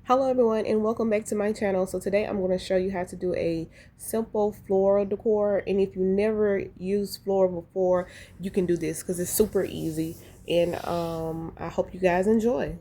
Hello everyone and welcome back to my channel. So today I'm going to show you how to do a simple floral decor, and if you never used floral before, you can do this because it's super easy, and I hope you guys enjoy.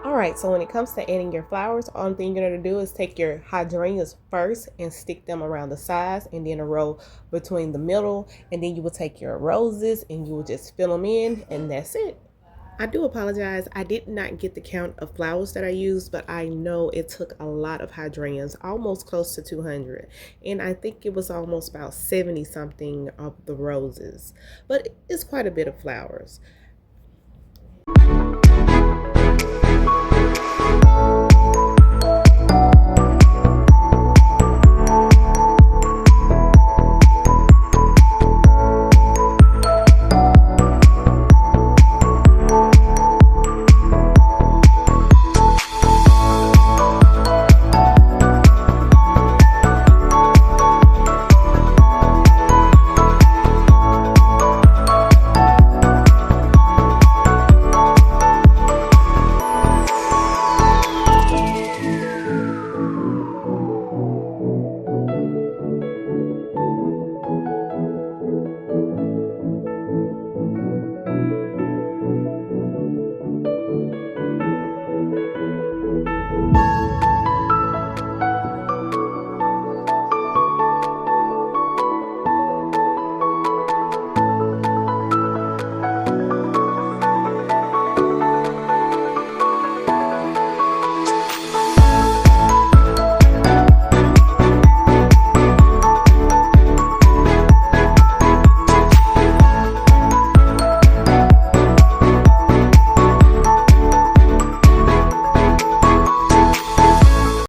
Alright, so when it comes to adding your flowers, all thing you're going to do is take your hydrangeas first and stick them around the sides, and then a row between the middle, and then you will take your roses and you will just fill them in, and that's it. I do apologize, I did not get the count of flowers that I used, but I know it took a lot of hydrangeas, almost close to 200, and I think it was almost about 70 something of the roses, but it's quite a bit of flowers.